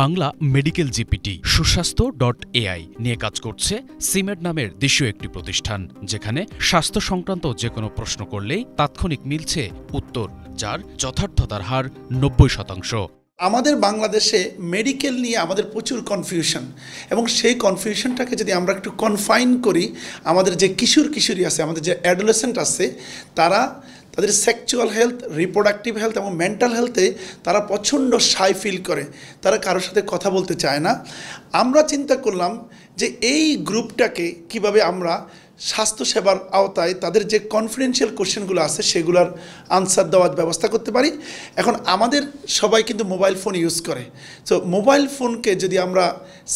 Bangla medical GPT সুস্বাস্থ্য.ai নিয়ে কাজ করছে সিমেড নামের দেশীয় একটি প্রতিষ্ঠান, যেখানে স্বাস্থ্য সংক্রান্ত যে কোনো প্রশ্ন করলেই তাৎক্ষণিক মিলছে উত্তর, যার যথার্থতার হার ৯০%। আমাদের বাংলাদেশে মেডিকেল নিয়ে আমাদের প্রচুর কনফিউশন, এবং সেই কনফিউশনটাকে যদি আমরা একটু কনফাইন করি, আমাদের যে কিশোরী আছে, আমাদের যে অ্যাডোলেসেন্ট আছে, তাদের সেক্সুয়াল হেলথ, রিপ্রোডাক্টিভ হেলথ এবং মেন্টাল হেলথে তারা প্রচণ্ড শাই ফিল করে, তারা কারোর সাথে কথা বলতে চায় না। আমরা চিন্তা করলাম যে এই গ্রুপটাকে কিভাবে আমরা স্বাস্থ্যসেবার আওতায় তাদের যে কনফিডেন্সিয়াল কোশ্চেনগুলো আছে সেগুলোর আনসার দেওয়ার ব্যবস্থা করতে পারি। এখন আমাদের সবাই কিন্তু মোবাইল ফোন ইউজ করে, সো মোবাইল ফোনকে যদি আমরা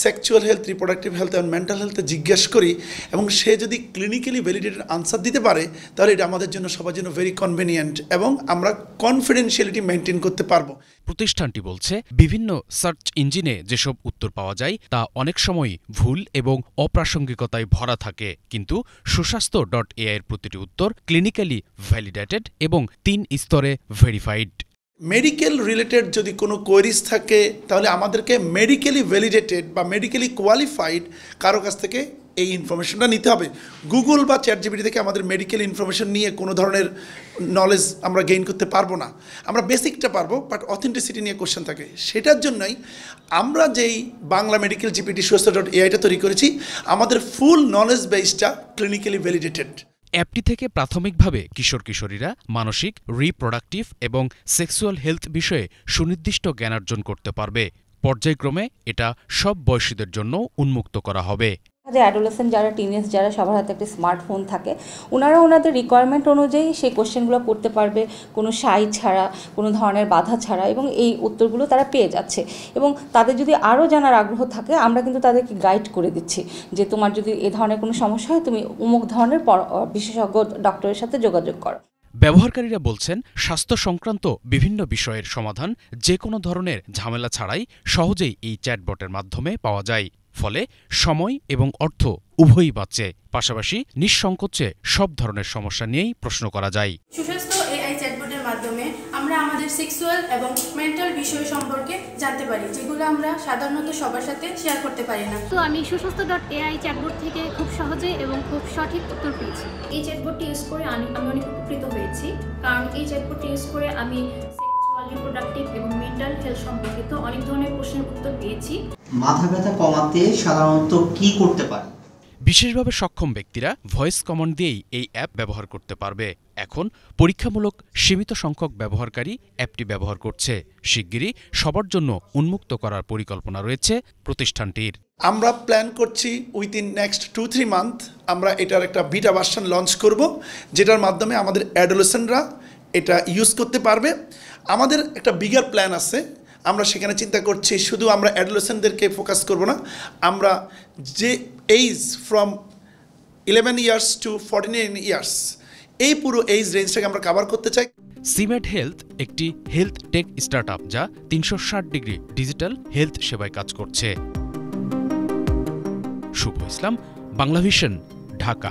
সেক্সুয়াল হেলথ, রিপ্রোডাক্টিভ হেলথ এবং মেন্টাল হেলথে জিজ্ঞেস করি এবং সে যদি ক্লিনিক্যালি ভ্যালিডেটেড আনসার দিতে পারে, তাহলে এটা আমাদের জন্য সবার জন্য ভেরি কনভেনিয়েন্ট এবং আমরা কনফিডেন্সিয়ালিটি মেনটেন করতে পারবো। প্রতিষ্ঠানটি বলছে, বিভিন্ন সার্চ ইঞ্জিনে যেসব উত্তর পাওয়া যায় তা অনেক সময় ভুল এবং অপ্রাসঙ্গিকতায় ভরা থাকে, কিন্তু সুস্বাস্থ্য.ai এর প্রতিটি উত্তর ক্লিনিক্যালি ভ্যালিডেটেড এবং ৩ স্তরে ভেরিফাইড। মেডিকেল রিলেটেড যদি কোনো কোয়েরিজ থাকে, তাহলে আমাদেরকে মেডিকেলি ভ্যালিডেটেড বা মেডিকেলি কোয়ালিফাইড কারো কাছ থেকে এই ইনফরমেশনটা নিতে হবে। গুগল বা চ্যাটজিপিটি থেকে আমাদের মেডিকেল ইনফরমেশন নিয়ে কোনো ধরনের নলেজ আমরা গেইন করতে পারবো না। আমরা বেসিকটা পারবো, বাট অথেন্টিসিটি নিয়ে কোশ্চেন থাকে। সেটার জন্যই আমরা যেই বাংলা মেডিকেল জিপিটি সুস্বাস্থ্য.ai তৈরি করেছি, আমাদের ফুল নলেজ বেসটা ক্লিনিক্যালি ভ্যালিডেটেড। অ্যাপটি থেকে প্রাথমিকভাবে কিশোরীরা মানসিক, রিপ্রোডাক্টিভ এবং সেক্সুয়াল হেলথ বিষয়ে সুনির্দিষ্ট জ্ঞানার্জন করতে পারবে। পর্যায়ক্রমে এটা সব বয়সীদের জন্য উন্মুক্ত করা হবে। যে অ্যাডোলেসেন্ট যারা, টিনেজ যারা, সবার হাতে একটা স্মার্টফোন থাকে, ওনারা ওনাদের রিকোয়ারমেন্ট অনুযায়ী সেই কোশ্চেনগুলো করতে পারবে, কোনো সাই ছাড়া, কোনো ধরনের বাধা ছাড়া, এবং এই উত্তরগুলো তারা পেয়ে যাচ্ছে। এবং তাদের যদি আরও জানার আগ্রহ থাকে, আমরা কিন্তু তাদেরকে গাইড করে দিচ্ছি যে তোমার যদি এ ধরনের কোনো সমস্যা হয়, তুমি অমুক ধরনের বিশেষজ্ঞ ডক্টরের সাথে যোগাযোগ করো। ব্যবহারকারীরা বলছেন, স্বাস্থ্য সংক্রান্ত বিভিন্ন বিষয়ের সমাধান যে কোনো ধরনের ঝামেলা ছাড়াই সহজেই এই চ্যাটবটের মাধ্যমে পাওয়া যায়। ফলে সময় এবং অর্থ উভয়ই বাঁচে, পাশাপাশি নিঃসংকোচে সব ধরনের সমস্যা নিয়েই প্রশ্ন করা যায়। সুস্বাস্থ্য.ai চ্যাটবটের মাধ্যমে আমরা আমাদের সেক্সুয়াল এবং মেন্টাল বিষয় সম্পর্কে জানতে পারি, যেগুলো আমরা সাধারণত সবার সাথে শেয়ার করতে পারি না। তো আমি সুস্বাস্থ্য.ai চ্যাটবট থেকে খুব সহজে এবং খুব সঠিক উত্তর পেয়েছি। এই চ্যাটবটটি ইউজ করে আমি অনেক উপকৃত হয়েছি, কারণ এই চ্যাটবটটি ইউজ করে আমি রিপ্রোডাক্টিভ এবং মেন্টাল হেলথ সম্পর্কিত অনেক ধরনের প্রশ্নের উত্তর পেয়েছি। মাথা ব্যথা কমাতে সাধারণত কি করতে পারে? বিশেষভাবে সক্ষম ব্যক্তিরা ভয়েস কমান্ড দিয়েই এই অ্যাপ ব্যবহার করতে পারবে। এখন পরীক্ষামূলক সীমিত সংখ্যক ব্যবহারকারী অ্যাপটি ব্যবহার করছে। শিগগিরই সবার জন্য উন্মুক্ত করার পরিকল্পনা রয়েছে প্রতিষ্ঠানটির। আমরা প্ল্যান করছি উইথিন নেক্সট 2-3 মান্থ আমরা এটার একটা বিটা ভার্সন লঞ্চ করব, যেটার মাধ্যমে আমাদের অ্যাডোলেসেন্টরা এটা ইউজ করতে পারবে। আমাদের একটা বিগার প্ল্যান আছে, আমরা সেখানে চিন্তা করছি শুধু আমরা অ্যাডোলেসেন্টদেরকে ফোকাস করব না, আমরা যে age from 11 years to 49 years, এই পুরো এইজ রেঞ্জটাকে আমরা কভার করতে চাই। সিমেড হেলথ একটি হেলথ টেক স্টার্টআপ যা ৩৬০ ডিগ্রি ডিজিটাল হেলথ সেবায় কাজ করছে। শুভ ইসলাম, বাংলাভিশন, ঢাকা।